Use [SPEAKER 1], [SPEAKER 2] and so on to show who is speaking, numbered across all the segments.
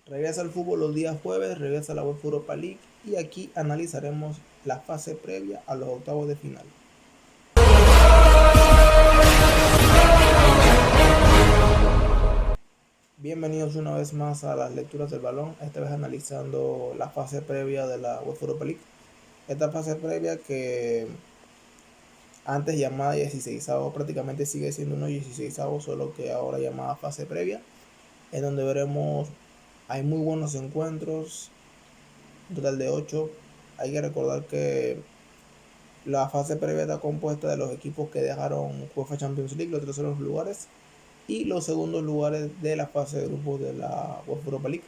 [SPEAKER 1] Regresa al fútbol los días jueves, regresa la UEFA Europa League y aquí analizaremos la fase previa a los octavos de final. Bienvenidos una vez más a las lecturas del balón, esta vez analizando la fase previa de la UEFA Europa League. Esta fase previa que antes llamada 16avo prácticamente sigue siendo unos 16avos, solo que ahora llamada fase previa, en donde veremos, hay muy buenos encuentros, un total de 8. Hay que recordar que la fase previa está compuesta de los equipos que dejaron UEFA Champions League, los terceros lugares, y los segundos lugares de la fase de grupos de la UEFA Europa League.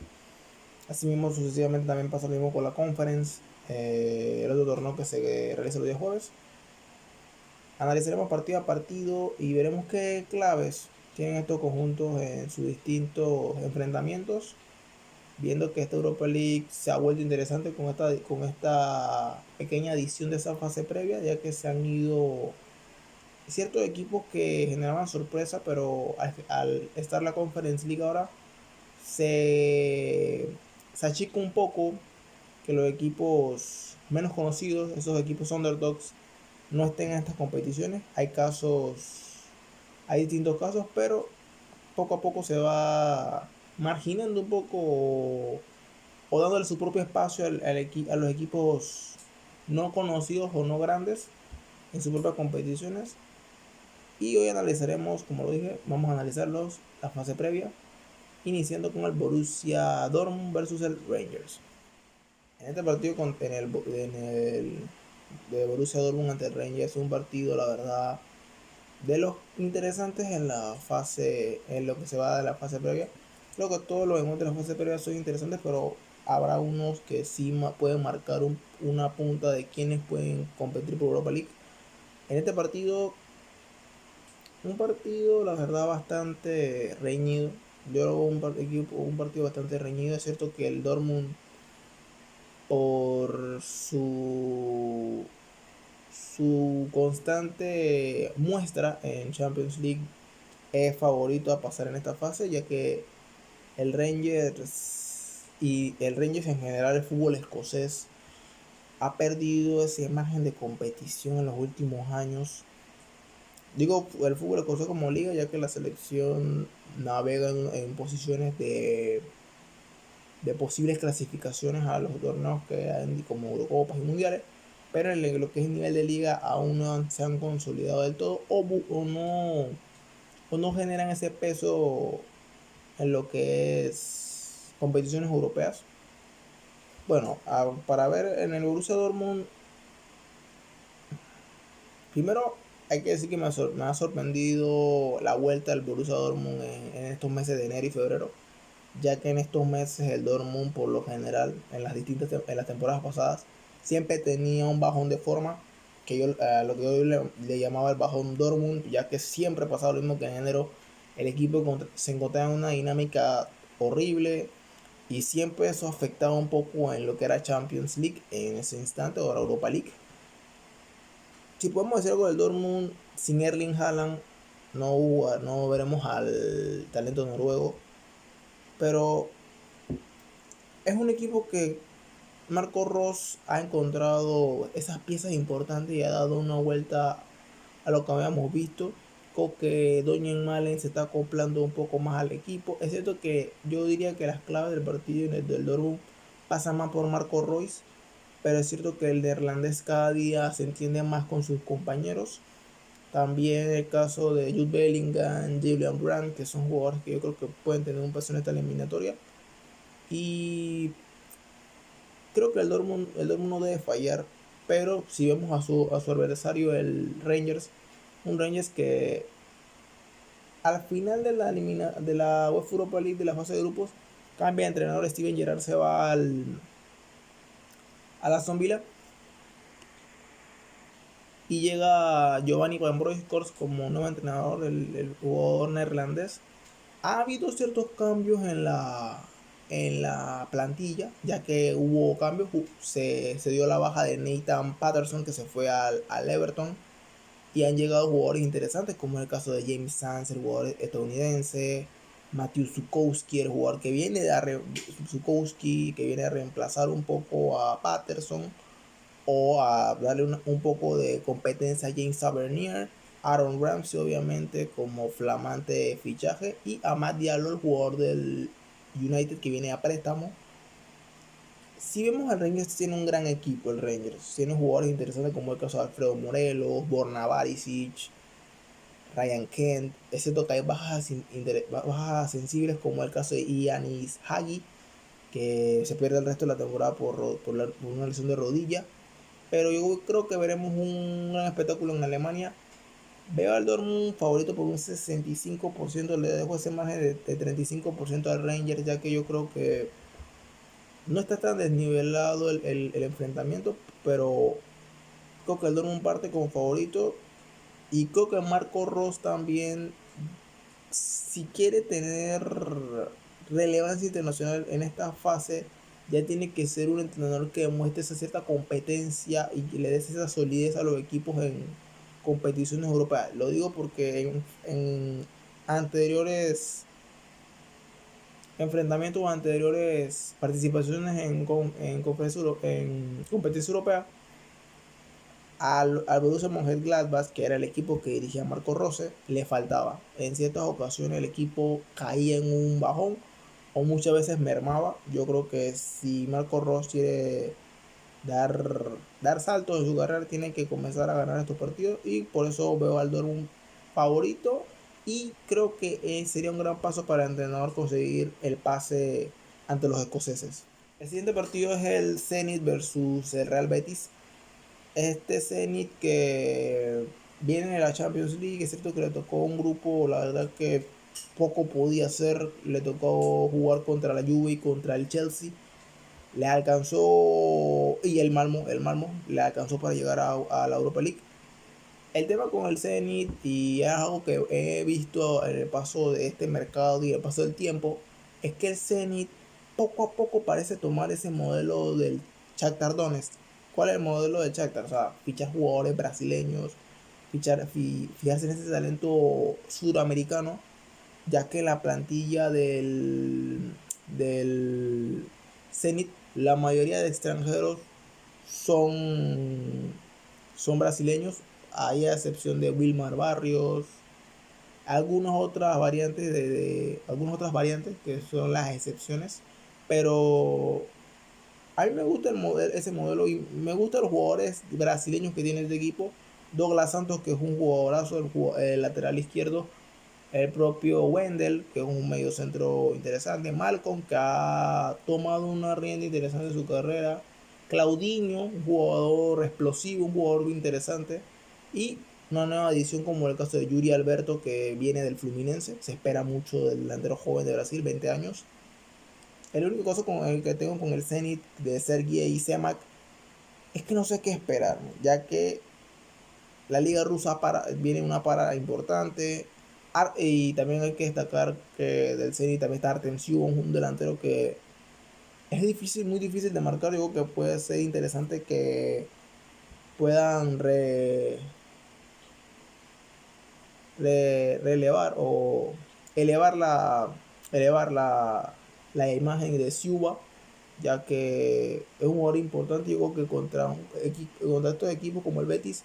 [SPEAKER 1] Asimismo, sucesivamente también pasa lo mismo con la Conference, el otro torneo que se realiza los días jueves. Analizaremos partido a partido y veremos qué claves tienen estos conjuntos en sus distintos enfrentamientos, viendo que esta Europa League se ha vuelto interesante con esta pequeña adición de esa fase previa, ya que se han ido ciertos equipos que generaban sorpresa, pero al estar la Conference League ahora se, se achica un poco que los equipos menos conocidos, esos equipos underdogs, no estén en estas competiciones. Hay distintos casos, pero poco a poco se va marginando un poco o dándole su propio espacio a los equipos no conocidos o no grandes en sus propias competiciones. Y hoy analizaremos, como lo dije, vamos a analizarlos la fase previa, iniciando con el Borussia Dortmund versus el Rangers. En este partido de Borussia Dortmund ante el Rangers, un partido, la verdad, de los interesantes en la fase, en lo que se va de la fase previa. Creo que todos los encuentros de la fase previa son interesantes, pero habrá unos que sí pueden marcar una punta de quienes pueden competir por Europa League. En este partido, un partido, la verdad, bastante reñido. Yo lo veo un partido bastante reñido. Es cierto que el Dortmund, por su constante muestra en Champions League, es favorito a pasar en esta fase, ya que el Rangers en general, el fútbol escocés, ha perdido esa imagen de competición en los últimos años. Digo el fútbol escocés como liga, ya que la selección navega en posiciones de posibles clasificaciones a los torneos que hay como Eurocopas y Mundiales, pero en lo que es el nivel de liga aún no se han consolidado del todo o no generan ese peso en lo que es competiciones europeas. Bueno, para ver en el Borussia Dortmund, primero hay que decir que me ha sorprendido la vuelta del Borussia Dortmund en estos meses de enero y febrero, ya que en estos meses el Dortmund, por lo general, en las temporadas pasadas, siempre tenía un bajón de forma, que yo lo que yo le llamaba el bajón Dortmund, ya que siempre ha pasado lo mismo que en enero. El equipo se encontraba en una dinámica horrible y siempre eso afectaba un poco en lo que era Champions League en ese instante, o la Europa League. Si podemos decir algo del Dortmund, sin Erling Haaland no veremos al talento noruego, pero es un equipo que Marco Rose ha encontrado esas piezas importantes y ha dado una vuelta a lo que habíamos visto, con que Doña Malen se está acoplando un poco más al equipo. Es cierto que yo diría que las claves del partido del Dortmund pasan más por Marco Reus, pero es cierto que el neerlandés cada día se entiende más con sus compañeros. También el caso de Jude Bellingham, Julian Brandt, que son jugadores que yo creo que pueden tener un peso en esta eliminatoria. Y creo que el Dortmund no debe fallar, pero si vemos a su adversario, el Rangers, un Rangers que al final de la UEFA Europa League, de la fase de grupos, cambia de entrenador. Steven Gerrard se va a la Aston Villa y llega Giovanni Van Bronckhorst como nuevo entrenador, el jugador neerlandés. Ha habido ciertos cambios en la plantilla, ya que hubo cambios. Se dio la baja de Nathan Patterson, que se fue al Everton, y han llegado jugadores interesantes, como en el caso de James Sands, el jugador estadounidense. Matthew Zukowski, el jugador que viene Zukowski, que viene a reemplazar un poco a Patterson o a darle un poco de competencia a James Tavernier, Aaron Ramsey obviamente como flamante fichaje y a Matt Diallo, el jugador del United que viene a préstamo. Si vemos al Rangers, tiene un gran equipo. El Rangers tiene jugadores interesantes como el caso de Alfredo Morelos, Borna Barisic, Ryan Kent, excepto que hay bajas sensibles como el caso de Ianis Hagi, que se pierde el resto de la temporada por una lesión de rodilla. Pero yo creo que veremos un gran espectáculo en Alemania. Veo al Dortmund favorito por un 65%, le dejo ese margen de 35% al Rangers, ya que yo creo que no está tan desnivelado el enfrentamiento, pero creo que el Dortmund parte como favorito. Y creo que Marco Rose también, si quiere tener relevancia internacional en esta fase, ya tiene que ser un entrenador que demuestre esa cierta competencia y que le dé esa solidez a los equipos en competiciones europeas. Lo digo porque en anteriores enfrentamientos o anteriores participaciones en competencia europea, al Borussia Mönchengladbach, que era el equipo que dirigía Marco Rose, le faltaba. En ciertas ocasiones el equipo caía en un bajón o muchas veces mermaba. Yo creo que si Marco Rose quiere dar saltos en su carrera, tiene que comenzar a ganar estos partidos y por eso veo al Dortmund favorito y creo que sería un gran paso para el entrenador conseguir el pase ante los escoceses. El siguiente partido es el Zenit versus el Real Betis. Este Zenit que viene de la Champions League, es cierto que le tocó un grupo, la verdad que poco podía hacer, le tocó jugar contra la Juve y contra el Chelsea, le alcanzó, y el Malmo le alcanzó para llegar a la Europa League. El tema con el Zenit, y es algo que he visto en el paso de este mercado y el paso del tiempo, es que el Zenit poco a poco parece tomar ese modelo del Shakhtar Donetsk. ¿Cuál es el modelo de Shakhtar? O sea, fichar jugadores brasileños, fijarse en ese talento sudamericano, ya que la plantilla del Zenit, la mayoría de extranjeros son, son brasileños, hay a excepción de Wilmar Barrios, algunas otras variantes que son las excepciones, pero a mí me gusta ese modelo y me gustan los jugadores brasileños que tiene este equipo. Douglas Santos, que es un jugadorazo, el lateral izquierdo, el propio Wendell, que es un medio centro interesante, Malcolm, que ha tomado una rienda interesante de su carrera, Claudinho, un jugador explosivo, un jugador interesante, y una nueva edición como el caso de Yuri Alberto, que viene del Fluminense. Se espera mucho del delantero joven de Brasil, 20 años. El único caso con el que tengo con el Zenit de Sergei Semak es que no sé qué esperar, ya que la liga rusa viene una parada importante. Y también hay que destacar que del Zenit también está Artem Siubon, un delantero que es difícil, muy difícil de marcar. Digo que puede ser interesante que puedan relevar o elevar la imagen de Siuba, ya que es un jugador importante. Digo que contra estos equipos como el Betis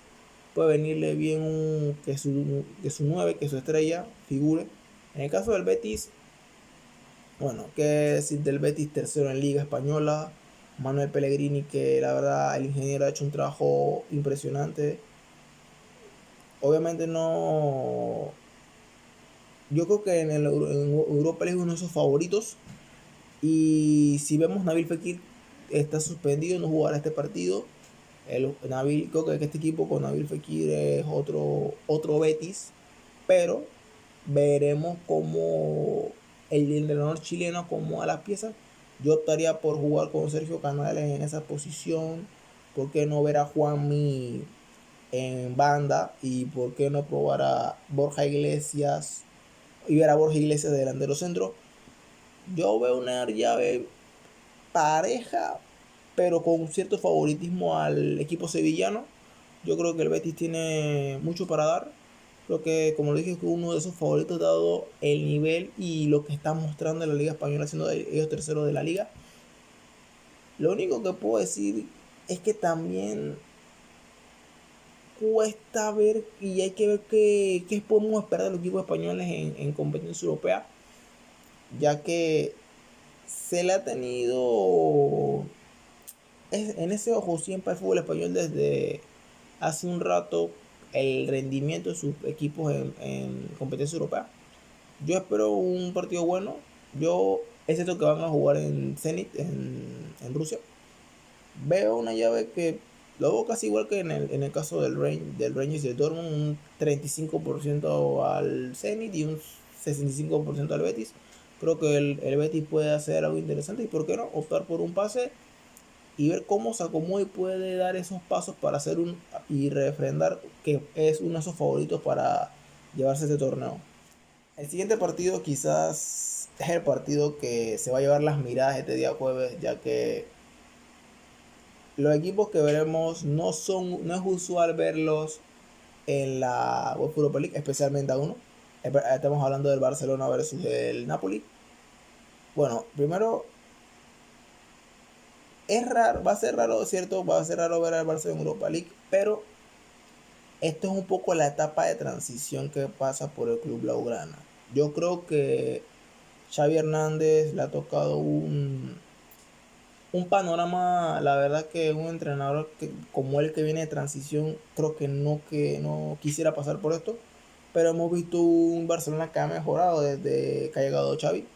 [SPEAKER 1] puede venirle bien que su 9, que su estrella figure. En el caso del Betis, bueno, qué decir del Betis, tercero en Liga Española. Manuel Pellegrini, que la verdad el ingeniero ha hecho un trabajo impresionante. Obviamente no. Yo creo que en Europa League es uno de sus favoritos. Y si vemos, Nabil Fekir está suspendido, no jugará este partido. Creo que este equipo con Nabil Fekir es otro Betis. Pero veremos cómo el entrenador chileno acomoda las piezas. Yo optaría por jugar con Sergio Canales en esa posición. ¿Por qué no ver a Juanmi en banda? ¿Y por qué no probar a Borja Iglesias y ver a Borja Iglesias de delantero centro? Yo veo una llave pareja, pero con un cierto favoritismo al equipo sevillano. Yo creo que el Betis tiene mucho para dar. Creo que, como lo dije, es uno de sus favoritos dado el nivel y lo que está mostrando en la Liga Española, siendo ellos terceros de la liga. Lo único que puedo decir es que también cuesta ver y hay que ver qué podemos esperar de los equipos españoles en competencia europea, ya que se le ha tenido en ese ojo siempre al fútbol español desde hace un rato el rendimiento de sus equipos en competencia europea. Yo espero un partido bueno. Yo es cierto que van a jugar en Zenit, en Rusia. Veo una llave que lo veo casi igual que en el caso del Rangers y del Dortmund, un 35% al Zenit y un 65% al Betis. Creo que el Betis puede hacer algo interesante y por qué no optar por un pase y ver cómo se acomoda y puede dar esos pasos para hacer y refrendar que es uno de sus favoritos para llevarse este torneo. El siguiente partido quizás es el partido que se va a llevar las miradas este día jueves, ya que los equipos que veremos no es usual verlos en la UEFA Europa League, especialmente a uno. Estamos hablando del Barcelona versus el Napoli. Bueno, primero es raro, va a ser raro, ¿cierto? Va a ser raro ver al Barcelona en Europa League, pero esto es un poco la etapa de transición que pasa por el club blaugrana. Yo creo que Xavi Hernández le ha tocado un panorama, la verdad que un entrenador como él que viene de transición, creo que no quisiera pasar por esto, pero hemos visto un Barcelona que ha mejorado desde que ha llegado Xavi.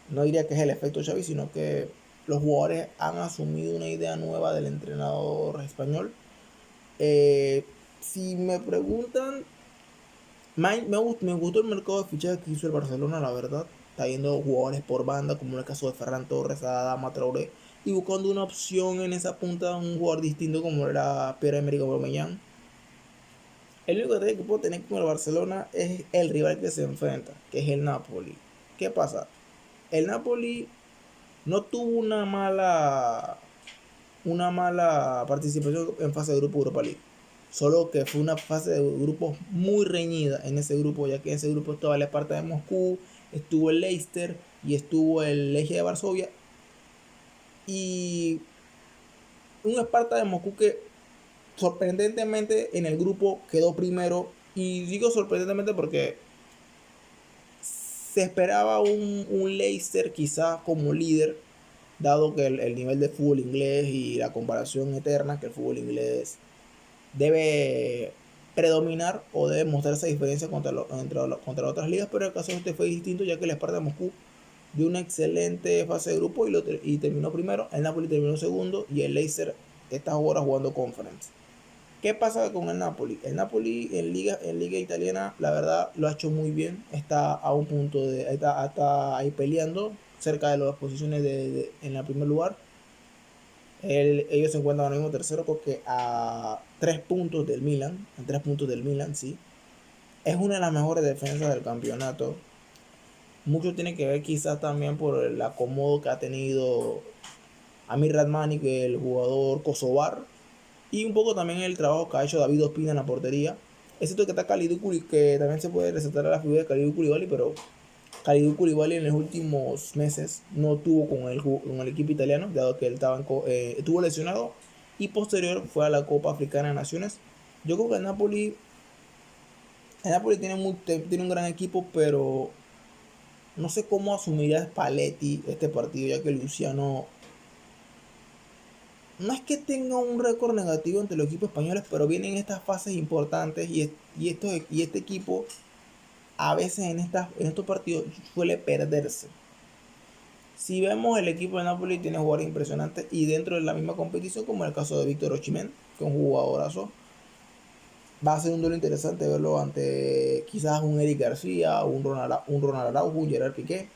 [SPEAKER 1] No diría que es el efecto Xavi, sino que los jugadores han asumido una idea nueva del entrenador español. Si me preguntan, me gustó el mercado de fichajes que hizo el Barcelona, la verdad. Está yendo jugadores por banda, como en el caso de Ferran Torres, Adama Traoré, y buscando una opción en esa punta, un jugador distinto como era Pierre-Emerick Aubameyang. El único detalle que puedo tener con el Barcelona es el rival que se enfrenta, que es el Napoli. ¿Qué pasa? El Napoli no tuvo una mala participación en fase de grupo Europa League. Solo que fue una fase de grupos muy reñida en ese grupo, ya que en ese grupo estaba el Esparta de Moscú, estuvo el Leicester y estuvo el Legia de Varsovia. Y un Esparta de Moscú que sorprendentemente en el grupo quedó primero. Y digo sorprendentemente porque se esperaba un Leicester quizás como líder, dado que el nivel de fútbol inglés y la comparación eterna que el fútbol inglés debe predominar o debe mostrar esa diferencia contra otras ligas, pero el caso de este fue distinto, ya que el Sparta de Moscú dio una excelente fase de grupo y terminó primero, el Napoli terminó segundo y el Leicester está ahora jugando Conference. ¿Qué pasa con el Napoli? El Napoli en liga italiana, la verdad, lo ha hecho muy bien. Está a un punto está ahí peleando cerca de las posiciones en el primer lugar. Ellos se encuentran ahora mismo tercero porque a 3 puntos del Milan, a 3 puntos del Milan, sí. Es una de las mejores defensas del campeonato. Mucho tiene que ver quizás también por el acomodo que ha tenido Amir Radmani, que es el jugador kosovar, y un poco también el trabajo que ha hecho David Ospina en la portería. Es cierto que está Kalidou Koulibaly, que también se puede resaltar a la figura de Kalidou Koulibaly, pero Kalidou Koulibaly en los últimos meses no tuvo con el equipo italiano, dado que él estuvo lesionado y posterior fue a la Copa Africana de Naciones. Yo creo que el Napoli tiene un gran equipo, pero no sé cómo asumiría Spalletti este partido, ya que Luciano no es que tenga un récord negativo entre los equipos españoles, pero vienen estas fases importantes y este equipo a veces en estos partidos suele perderse. Si vemos, el equipo de Napoli tiene jugadores impresionantes y dentro de la misma competición, como en el caso de Víctor Osimhen, que es un jugadorazo, va a ser un duelo interesante verlo ante quizás un Eric García, un Ronald Araujo, un Gerard Piqué,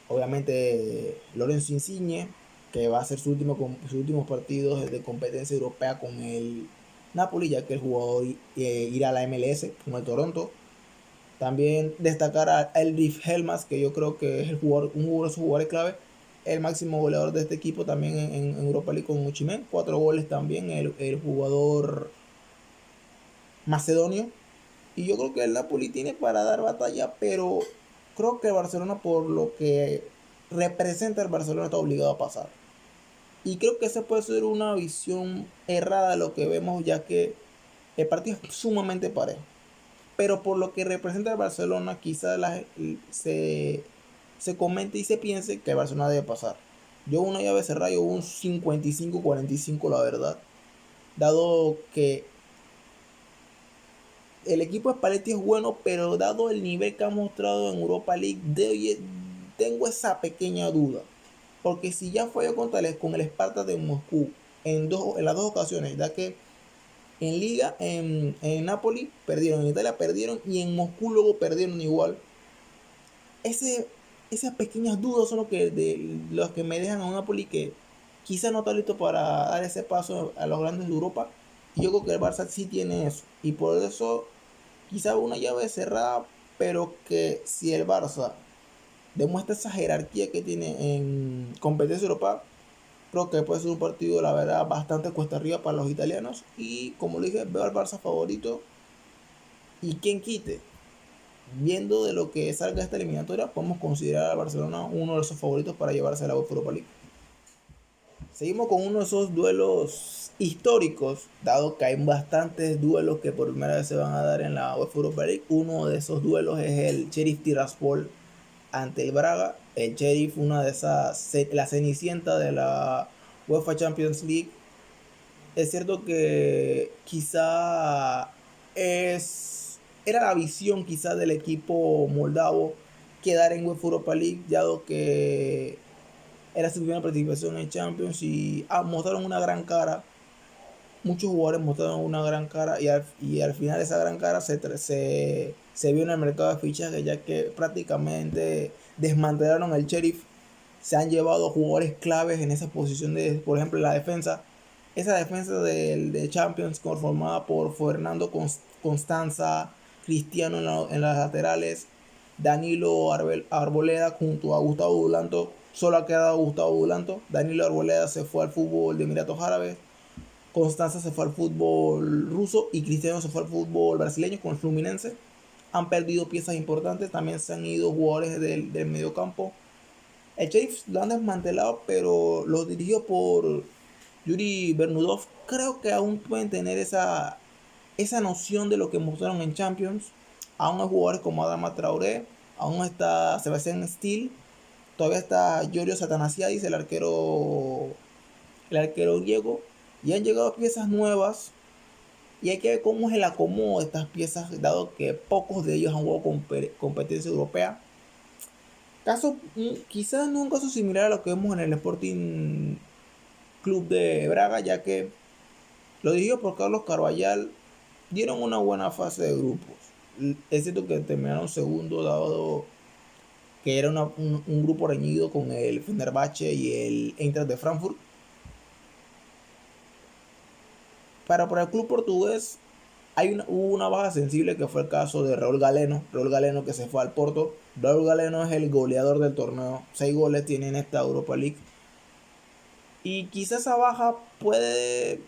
[SPEAKER 1] obviamente Lorenzo Insigne, que va a hacer sus últimos partidos de competencia europea con el Napoli, ya que el jugador irá a la MLS con el Toronto. También destacar a Elrich Elmas, que yo creo que es uno de sus jugadores clave, el máximo goleador de este equipo también en Europa League con Uchimen, 4 goles también, el jugador macedonio. Y yo creo que el Napoli tiene para dar batalla, pero creo que el Barcelona, por lo que representa el Barcelona, está obligado a pasar. Y creo que esa puede ser una visión errada de lo que vemos, ya que el partido es sumamente parejo. Pero por lo que representa el Barcelona, quizás se comente y se piense que el Barcelona debe pasar. Yo una llave cerrada, yo un 55-45, la verdad. Dado que el equipo de Spalletti es bueno, pero dado el nivel que ha mostrado en Europa League, tengo esa pequeña duda. Porque si ya fue con el Sparta de Moscú en las dos ocasiones, ya que en Liga, en Napoli perdieron, en Italia perdieron y en Moscú luego perdieron igual. Ese, esas pequeñas dudas son los que me dejan a un Napoli que quizá no está listo para dar ese paso a los grandes de Europa. Y yo creo que el Barça sí tiene eso. Y por eso quizá una llave cerrada, pero que si el Barça demuestra esa jerarquía que tiene en competencia europea, creo que puede ser un partido, la verdad, bastante cuesta arriba para los italianos. Y como le dije, veo al Barça favorito. Y quien quite, viendo de lo que salga esta eliminatoria, podemos considerar a Barcelona uno de esos favoritos para llevarse a la UEFA Europa League. Seguimos con uno de esos duelos históricos, dado que hay bastantes duelos que por primera vez se van a dar en la UEFA Europa League. Uno de esos duelos es el Sheriff Tiraspol ante el Braga. El Sheriff, una de esas, la cenicienta de la UEFA Champions League. Es cierto que quizá era la visión quizá del equipo moldavo quedar en UEFA Europa League, dado que era su primera participación en Champions y mostraron una gran cara. Muchos jugadores mostraron una gran cara y al final esa gran cara se vio en el mercado de fichajes, ya que prácticamente desmantelaron el Sheriff. Se han llevado jugadores claves en esa posición de, por ejemplo, la defensa. Esa defensa de Champions conformada por Fernando Constanza, Cristiano en las laterales, Danilo Arboleda junto a Gustavo Dulanto. Solo ha quedado Gustavo Dulanto. Danilo Arboleda se fue al fútbol de Emiratos Árabes. Constanza se fue al fútbol ruso y Cristiano se fue al fútbol brasileño con el Fluminense. Han perdido piezas importantes. También se han ido jugadores del mediocampo. El Chiefs lo han desmantelado, pero los dirigió por Yuri Bernudov. Creo que aún pueden tener esa noción de lo que mostraron en Champions. Aún hay jugadores como Adama Traoré, aún está Sebastián Steele, todavía está Giorgio Satanasiadis, el arquero griego. Y han llegado piezas nuevas. Y hay que ver cómo es el acomodo de estas piezas, dado que pocos de ellos han jugado competencia europea. Quizás no un caso similar a lo que vemos en el Sporting Club de Braga, ya que lo dirigido por Carlos Carvajal, dieron una buena fase de grupos. Es cierto que terminaron segundo, dado que era un grupo reñido con el Fenerbahce y el Eintracht de Frankfurt. Para el club portugués hubo una baja sensible, que fue el caso de Raúl Galeno. Raúl Galeno, que se fue al Porto. Raúl Galeno es el goleador del torneo. 6 goles tiene en esta Europa League. Y quizás esa baja puede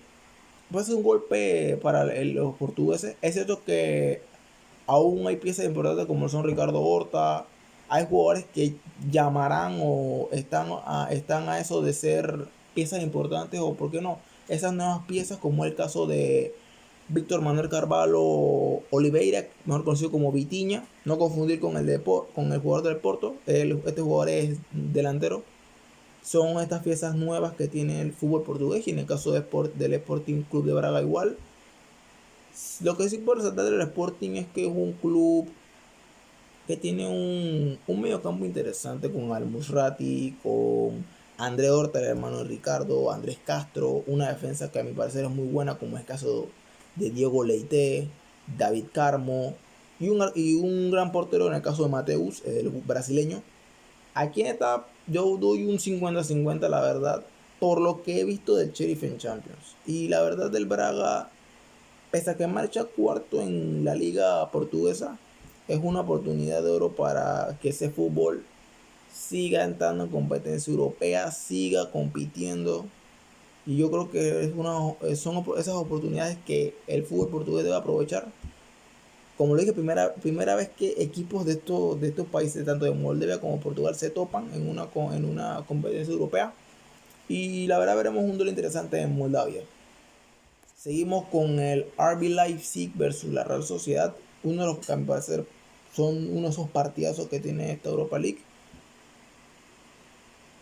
[SPEAKER 1] ser un golpe para los portugueses. Es cierto que aún hay piezas importantes como son Ricardo Horta. Hay jugadores que llamarán o están a eso de ser piezas importantes, o por qué no, esas nuevas piezas, como el caso de Víctor Manuel Carvalho Oliveira, mejor conocido como Vitinha, no confundir con el jugador del Porto. Este jugador es delantero. Son estas piezas nuevas que tiene el fútbol portugués, y en el caso del Sporting Club de Braga igual. Lo que sí puedo resaltar del Sporting es que es un club que tiene un mediocampo interesante con Al-Musrati, con André Horta, el hermano de Ricardo, Andrés Castro, una defensa que a mi parecer es muy buena, como es el caso de Diego Leite, David Carmo, y un gran portero en el caso de Mateus, el brasileño. Aquí yo doy un 50-50, la verdad, por lo que he visto del Sheriff en Champions. Y la verdad del Braga, pese a que marcha cuarto en la liga portuguesa, es una oportunidad de oro para que ese fútbol siga entrando en competencia europea, siga compitiendo. Y yo creo que son esas oportunidades que el fútbol portugués debe aprovechar. como lo dije, primera vez que equipos de estos países, tanto de Moldavia como Portugal, se topan en una competencia europea. Y la verdad veremos un duelo interesante en Moldavia. Seguimos con el RB Leipzig versus la Real Sociedad. Uno de los que me parece son uno de esos partidazos que tiene esta Europa League.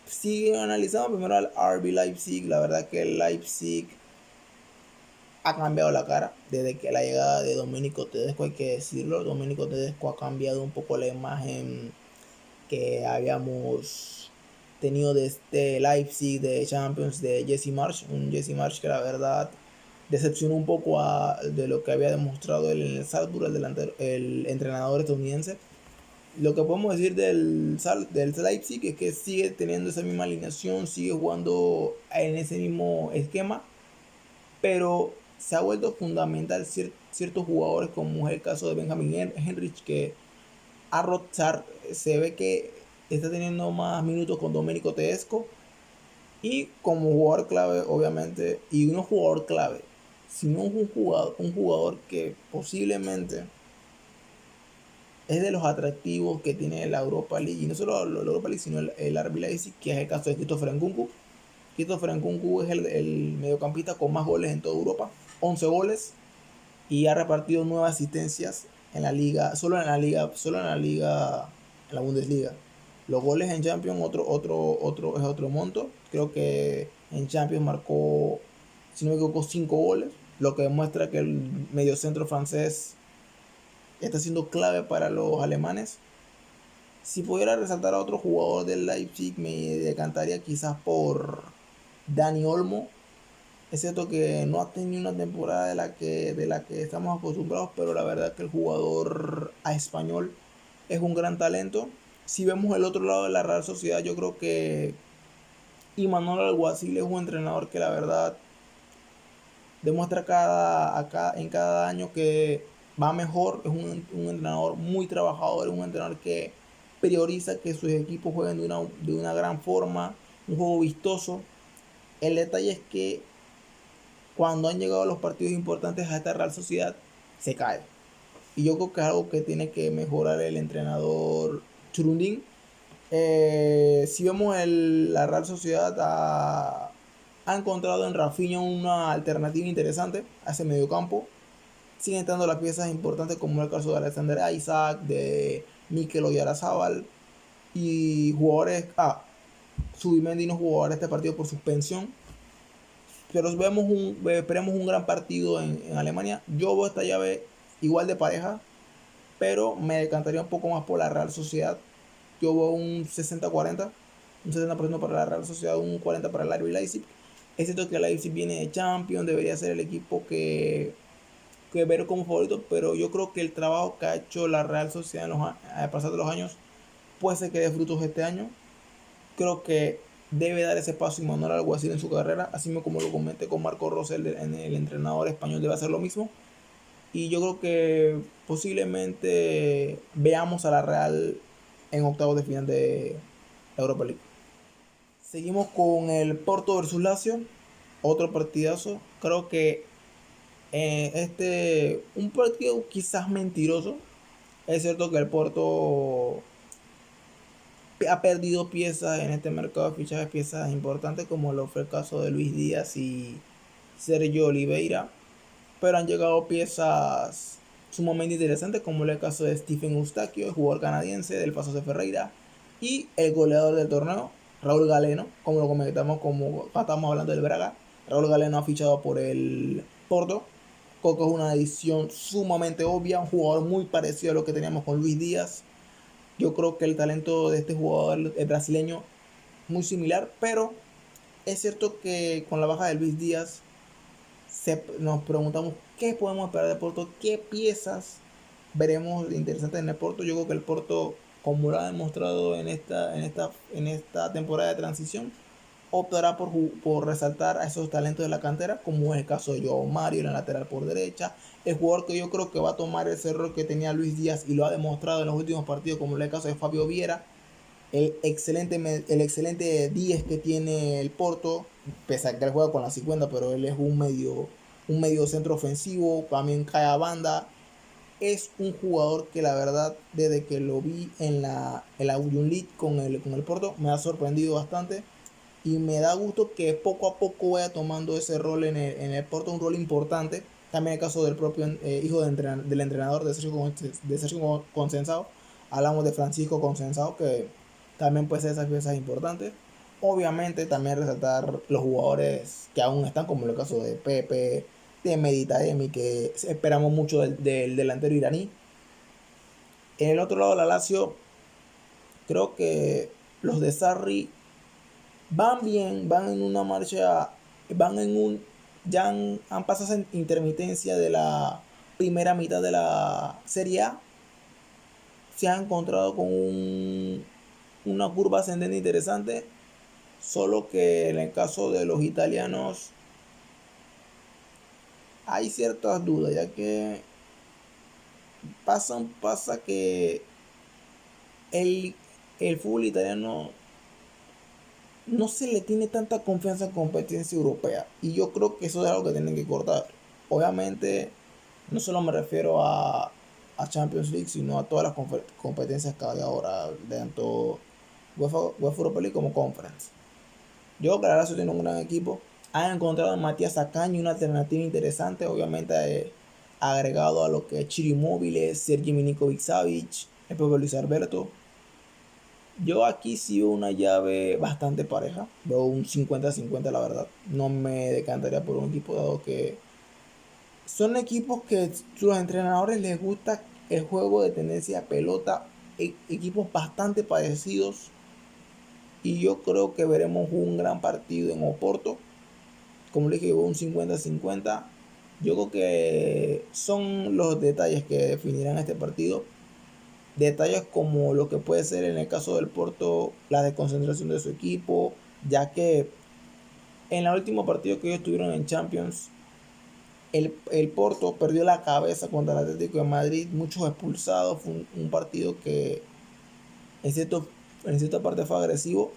[SPEAKER 1] Si analizamos primero al RB Leipzig, la verdad que el Leipzig ha cambiado la cara desde que la llegada de Domenico Tedesco, hay que decirlo. Domenico Tedesco ha cambiado un poco la imagen que habíamos tenido de este Leipzig de Champions de Jesse Marsch, un Jesse Marsch que la verdad decepcionó un poco de lo que había demostrado él en el Salzburg, el entrenador estadounidense. Lo que podemos decir del Leipzig es que sigue teniendo esa misma alineación, sigue jugando en ese mismo esquema, pero se ha vuelto fundamental ciertos jugadores, como es el caso de Benjamin Henrich, que se ve que está teniendo más minutos con Domenico Tedesco, y como jugador clave, obviamente, y no jugador clave, sino un jugador que posiblemente es de los atractivos que tiene la Europa League, y no solo la Europa League, sino el RB Leipzig, que es el caso de Christopher Nkunku. Christopher Nkunku es el mediocampista con más goles en toda Europa, 11 goles, y ha repartido 9 asistencias en la liga, en la Bundesliga. Los goles en Champions es otro monto. Creo que en Champions marcó, si no me equivoco, 5 goles, lo que demuestra que el mediocentro francés está siendo clave para los alemanes. Si pudiera resaltar a otro jugador del Leipzig, me decantaría quizás por Dani Olmo. Es cierto que no ha tenido una temporada de la que estamos acostumbrados, pero la verdad que el jugador a español es un gran talento. Si vemos el otro lado de la Real Sociedad, yo creo que Imanol Alguacil es un entrenador que la verdad demuestra en cada año que va mejor. Es un entrenador muy trabajador, es un entrenador que prioriza que sus equipos jueguen de una gran forma, un juego vistoso. El detalle es que cuando han llegado los partidos importantes a esta Real Sociedad, se cae. Y yo creo que es algo que tiene que mejorar el entrenador Churundín. Si vemos la Real Sociedad ha encontrado en Rafinha una alternativa interesante a ese mediocampo. Siguen estando las piezas importantes, como el caso de Alexander Isaac, de Mikel Oyarzabal y jugadores. Subimendi no jugó ahora este partido por suspensión. Pero esperemos un gran partido en Alemania. Yo veo esta llave igual de pareja, pero me decantaría un poco más por la Real Sociedad. Yo veo un 60-40, un 60% para la Real Sociedad, un 40% para el RB Leipzig. Es cierto que el Leipzig viene de Champions, debería ser el equipo que ver como favorito, pero yo creo que el trabajo que ha hecho la Real Sociedad a pasar de los años puede ser que dé frutos este año. Creo que debe dar ese paso y Manuel Alguacil en su carrera, así como lo comenté con Marco Rosell, en el entrenador español debe hacer lo mismo. Y yo creo que posiblemente veamos a la Real en octavos de final de la Europa League. Seguimos con el Porto versus Lazio, otro partidazo. Creo que un partido quizás mentiroso. Es cierto que el Porto ha perdido piezas en este mercado de fichajes, piezas importantes, como lo fue el caso de Luis Díaz y Sergio Oliveira, pero han llegado piezas sumamente interesantes, como el caso de Stephen Eustaquio, el jugador canadiense del Paso de Ferreira, y el goleador del torneo, Raúl Galeno. Como lo comentamos, como estamos hablando del Braga, Raúl Galeno ha fichado por el Porto. Coco es una edición sumamente obvia, un jugador muy parecido a lo que teníamos con Luis Díaz. Yo creo que el talento de este jugador brasileño muy similar, pero es cierto que con la baja de Luis Díaz nos preguntamos qué podemos esperar de Porto, qué piezas veremos interesantes en el Porto. Yo creo que el Porto, como lo ha demostrado en esta temporada de transición, optará por resaltar a esos talentos de la cantera, como es el caso de Joao Mario en la lateral por derecha. El jugador que yo creo que va a tomar ese rol que tenía Luis Díaz y lo ha demostrado en los últimos partidos, como es el caso de Fabio Vieira, el excelente 10 que tiene el Porto, pese a que él juega con la 50, pero él es un medio centro ofensivo, también cae a banda. es un jugador que la verdad, desde que lo vi en la Union League con el Porto, me ha sorprendido bastante. Y me da gusto que poco a poco vaya tomando ese rol en el Porto, un rol importante. También el caso del propio hijo del entrenador de Sergio Conceição. Hablamos de Francisco Conceição, que también puede ser esas piezas importantes. Obviamente también resaltar los jugadores que aún están, como el caso de Pepe, de Meditaemi, que esperamos mucho del delantero iraní. En el otro lado, la Lazio, creo que los de Sarri van bien, van en una marcha, van en un, ya han pasado esa intermitencia de la primera mitad de la Serie A, se han encontrado con una curva ascendente interesante, solo que en el caso de los italianos hay ciertas dudas, ya que pasa que el, el fútbol italiano no se le tiene tanta confianza en competencia europea. Y yo creo que eso es algo que tienen que cortar. Obviamente, no solo me refiero a Champions League, sino a todas las competencias que hay ahora, tanto UEFA Europa League como Conference. Yo creo que la Lazio tiene un gran equipo. Han encontrado en Matías Akanji una alternativa interesante, obviamente agregado a lo que es Ciro Immobile, Sergio Milinkovic-Savic, el propio Luis Alberto. Yo aquí sí veo una llave bastante pareja. Veo un 50-50, la verdad. No me decantaría por un equipo, dado que son equipos que a los entrenadores les gusta el juego de tendencia a pelota. Equipos bastante parecidos. Y yo creo que veremos un gran partido en Oporto. Como les dije, veo un 50-50. Yo creo que son los detalles que definirán este partido. Detalles como lo que puede ser en el caso del Porto la desconcentración de su equipo, ya que en el último partido que ellos tuvieron en Champions, el Porto perdió la cabeza contra el Atlético de Madrid, muchos expulsados, fue un partido que en, cierto, en cierta parte fue agresivo.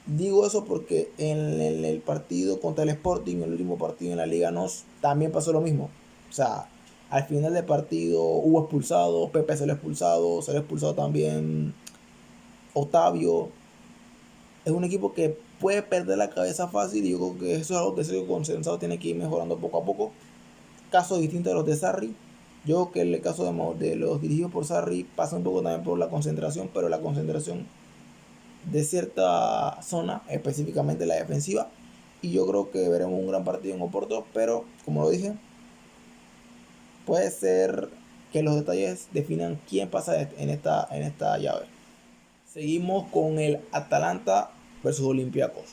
[SPEAKER 1] Digo eso porque en el partido contra el Sporting, el último partido en la Liga NOS, también pasó lo mismo. O sea, al final del partido hubo expulsados, Pepe se lo expulsado también Otavio. Es un equipo que puede perder la cabeza fácil y yo creo que eso es algo que Sergio Conceição tiene que ir mejorando poco a poco. Casos distintos de los de Sarri. Yo creo que en el caso de los dirigidos por Sarri pasa un poco también por la concentración, pero la concentración de cierta zona, específicamente la defensiva. Y yo creo que veremos un gran partido en Oporto, pero como lo dije, puede ser que los detalles definan quién pasa en esta llave. Seguimos con el Atalanta versus Olympiacos.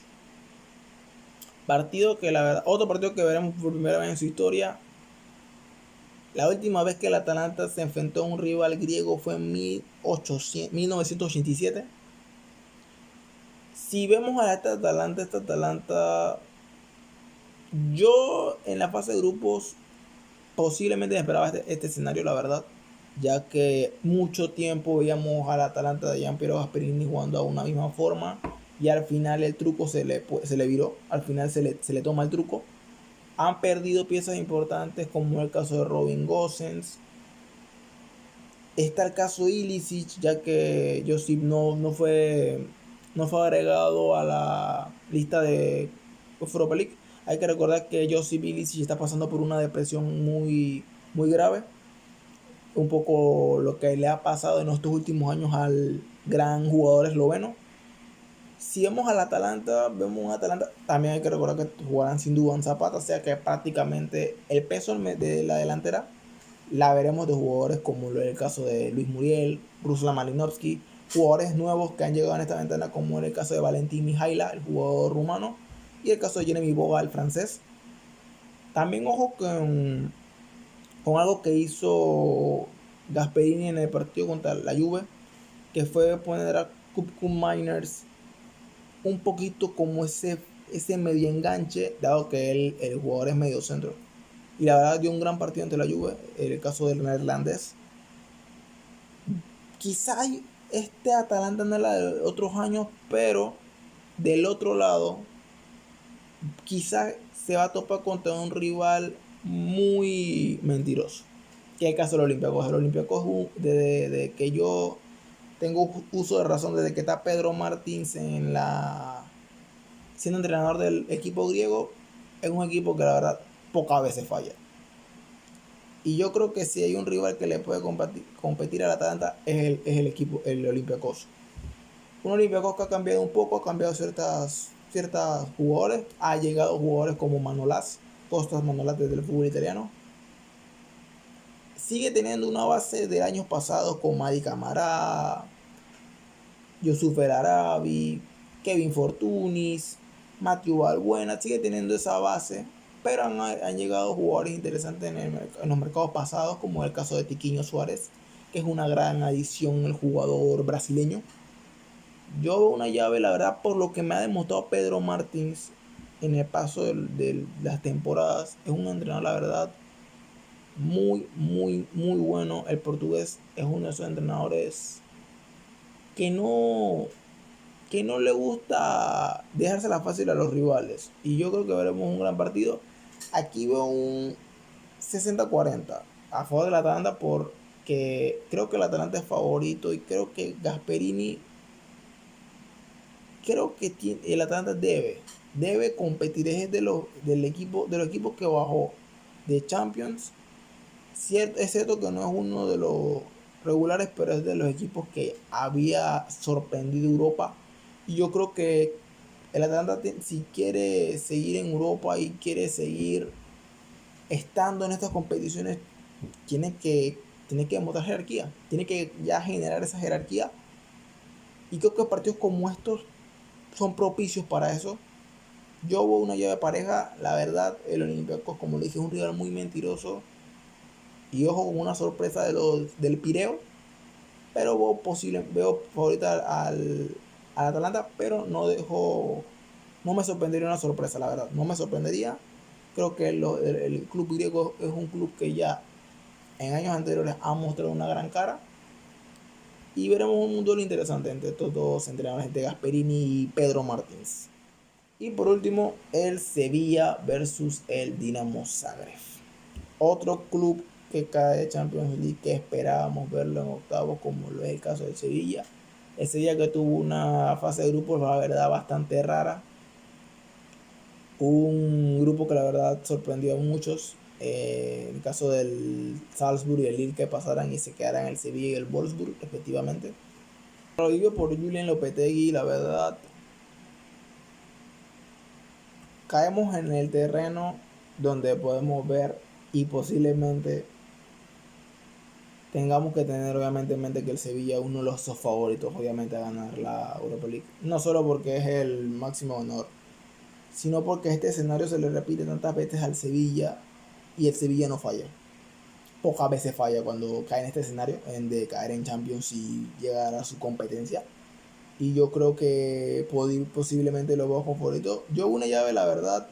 [SPEAKER 1] Partido que la verdad, otro partido que veremos por primera vez en su historia. La última vez que el Atalanta se enfrentó a un rival griego fue en 1987. Si vemos a esta Atalanta, yo en la fase de grupos posiblemente me esperaba este escenario, la verdad, ya que mucho tiempo veíamos al Atalanta de Gianpiero Gasperini jugando a una misma forma y al final el truco se le viró, al final se le toma el truco. Han perdido piezas importantes como el caso de Robin Gosens. Está el caso Ilicic, ya que Josip no fue agregado a la lista de Europa League. Hay que recordar que Josip Ilicic está pasando por una depresión muy, muy grave. Un poco lo que le ha pasado en estos últimos años al gran jugador esloveno. Si vemos al Atalanta, vemos un Atalanta, también hay que recordar que jugarán sin Duban Zapata, o sea que prácticamente el peso de la delantera la veremos de jugadores como el caso de Luis Muriel, Ruslan Malinovsky, jugadores nuevos que han llegado en esta ventana como en el caso de Valentín Mihaila, el jugador rumano, y el caso de Jeremy Boga, el francés. También ojo con algo que hizo Gasperini en el partido contra la Juve, que fue poner a Kupkun Miners un poquito como ese medio enganche, dado que el jugador es medio centro. Y la verdad dio un gran partido ante la Juve, en el caso del neerlandés. Quizá este Atalanta no es la de otros años, pero del otro lado, quizá se va a topar contra un rival muy mentiroso. que es el caso del Olympiacos. El Olympiacos, desde que yo tengo uso de razón, desde que está Pedro Martins siendo entrenador del equipo griego, es un equipo que la verdad pocas veces falla. Y yo creo que si hay un rival que le puede competir al Atalanta es el equipo, el Olympiacos. Un Olympiacos que ha cambiado un poco, ha cambiado ciertas jugadores, ha llegado jugadores como Manolas, Costas Manolas desde el fútbol italiano. Sigue teniendo una base de años pasados con Madi Camará, Yusuf El Arabi, Kevin Fortunis, Matthew Balbuena, sigue teniendo esa base, pero han llegado jugadores interesantes en los mercados pasados, como el caso de Tiquinho Suárez, que es una gran adición el jugador brasileño. Yo veo una llave, la verdad, por lo que me ha demostrado Pedro Martins en el paso de las temporadas, es un entrenador, la verdad, muy, muy, muy bueno. El portugués es uno de esos entrenadores que no le gusta dejársela fácil a los rivales. Y yo creo que veremos un gran partido. Aquí veo un 60-40 a favor del Atalanta porque creo que el Atalanta es favorito y creo que Gasperini, creo que el Atalanta debe competir. Es de los equipos que bajó de Champions. Es cierto que no es uno de los regulares, pero es de los equipos que había sorprendido Europa. Y yo creo que el Atalanta, si quiere seguir en Europa y quiere seguir estando en estas competiciones, tiene que demostrar jerarquía. Tiene que ya generar esa jerarquía. Y creo que partidos como estos son propicios para eso. Yo veo una llave pareja. La verdad, el Olympiacos, como le dije, es un rival muy mentiroso. Y ojo con una sorpresa del Pireo. Pero veo favorita al Atalanta. Pero no me sorprendería una sorpresa, la verdad. No me sorprendería. Creo que el club griego es un club que ya en años anteriores ha mostrado una gran cara. Y veremos un duelo interesante entre estos dos entrenadores, de Gasperini y Pedro Martins. Y por último, el Sevilla versus el Dinamo Zagreb. Otro club que cae de Champions League, que esperábamos verlo en octavos, como lo es el caso del Sevilla. El Sevilla, que tuvo una fase de grupos, la verdad, bastante rara. Un grupo que la verdad sorprendió a muchos. En el caso del Salzburg y el Lille, que pasaran y se quedaran el Sevilla y el Wolfsburg respectivamente. Lo digo por Julen Lopetegui, la verdad. Caemos en el terreno donde podemos ver y posiblemente tengamos que tener obviamente en mente que el Sevilla es uno de los favoritos obviamente a ganar la Europa League. No solo porque es el máximo honor, sino porque este escenario se le repite tantas veces al Sevilla y el Sevilla no falla. Pocas veces falla cuando cae en este escenario, de caer en Champions y llegar a su competencia. Y yo creo que posiblemente lo veo favorito. Yo una llave, la verdad,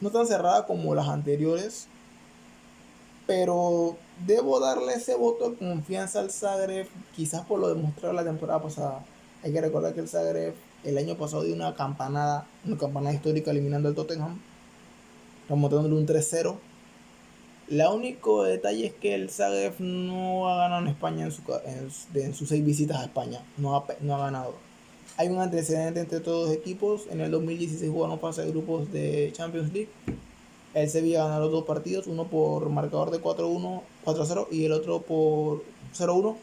[SPEAKER 1] no tan cerrada como las anteriores, pero debo darle ese voto de confianza al Zagreb, quizás por lo demostrado la temporada pasada. Hay que recordar que el Zagreb el año pasado dio una campanada histórica eliminando al Tottenham, remontándole un 3-0. El único detalle es que el Zagreb no ha ganado en España en sus 6 visitas a España. No ha ganado. Hay un antecedente entre todos los equipos. En el 2016 jugaron fase de grupos de Champions League. El Sevilla ganó los 2 partidos, uno por marcador de 4-0 y el otro por 0-1.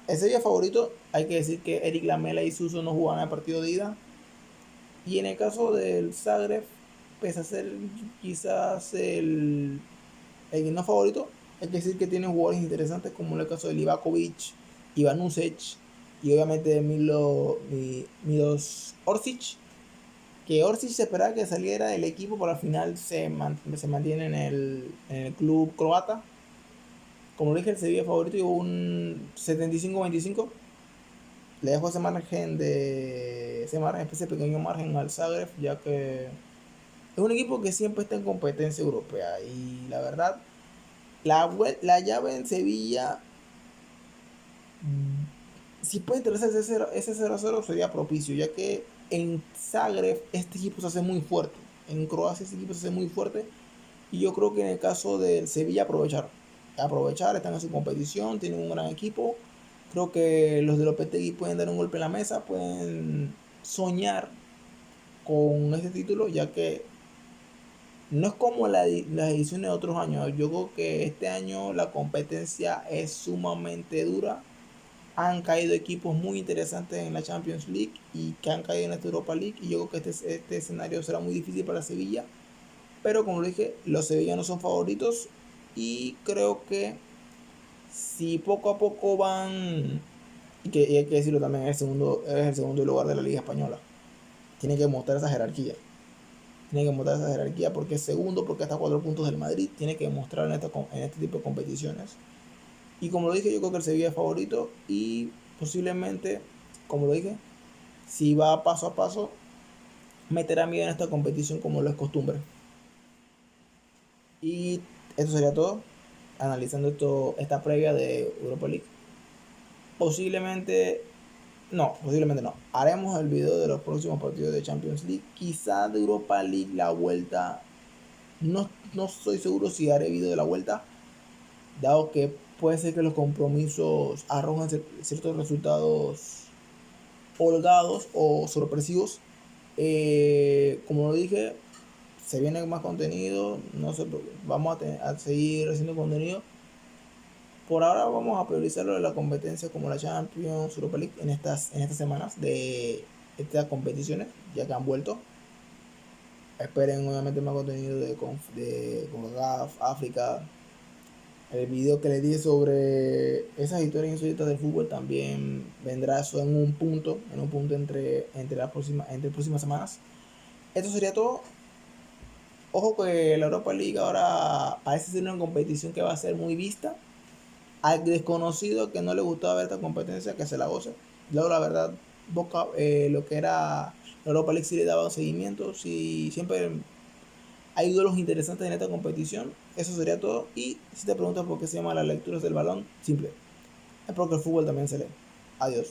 [SPEAKER 1] El Sevilla favorito, hay que decir que Eric Lamela y Suso no jugaron el partido de ida. Y en el caso del Zagreb, pese a ser quizás el no favorito, hay que decir que tiene jugadores interesantes como en el caso de Livakovic, Ivan Usec y obviamente Milos Orsic, que Orsic se esperaba que saliera del equipo, pero al final se mantiene en el club croata. Como lo dije, el Sevilla favorito y un 75-25. Le dejo ese pequeño margen al Zagreb, ya que es un equipo que siempre está en competencia europea. Y la verdad, la llave en Sevilla, si puede interesar ese 0-0 sería propicio, ya que en Zagreb este equipo se hace muy fuerte. En Croacia este equipo se hace muy fuerte. Y yo creo que en el caso del Sevilla aprovechar, están en su competición, tienen un gran equipo. Creo que los de Lopetegui pueden dar un golpe en la mesa, pueden soñar con este título, ya que no es como las ediciones de otros años. Yo creo que este año la competencia es sumamente dura. Han caído equipos muy interesantes en la Champions League y que han caído en esta Europa League. Y yo creo que este escenario será muy difícil para Sevilla. Pero como lo dije, los sevillanos son favoritos. Y creo que si poco a poco van, y hay que decirlo también, es el segundo lugar de la Liga Española. Tiene que mostrar esa jerarquía. Tiene que mostrar esa jerarquía porque es segundo, porque está a 4 puntos del Madrid. Tiene que mostrar en este tipo de competiciones. Y como lo dije, yo creo que el Sevilla es favorito y posiblemente, como lo dije, si va paso a paso, meterá miedo en esta competición como lo es costumbre. Y eso sería todo, analizando esta previa de Europa League. Posiblemente no. Haremos el video de los próximos partidos de Champions League. Quizá de Europa League la vuelta. No estoy seguro si haré video de la vuelta, dado que puede ser que los compromisos arrojen ciertos resultados holgados o sorpresivos. Como lo dije, se viene más contenido, no sé, vamos a seguir haciendo contenido. Por ahora vamos a priorizar lo de la competencia como la Champions, Europa League en estas semanas de estas competiciones, ya que han vuelto. Esperen obviamente más contenido de CONCACAF, África. El video que les di sobre esas historias insólitas del fútbol también vendrá eso en un punto entre próximas semanas. Esto sería todo. Ojo que la Europa League ahora parece ser una competición que va a ser muy vista. Al desconocido que no le gustaba ver esta competencia, que se la goce. Luego la verdad, lo que era la Europa League sí le daba seguimiento. Sí, siempre hay duelos interesantes en esta competición. Eso sería todo. Y si te preguntas por qué se llama las lecturas del balón, simple. Es porque el fútbol también se lee. Adiós.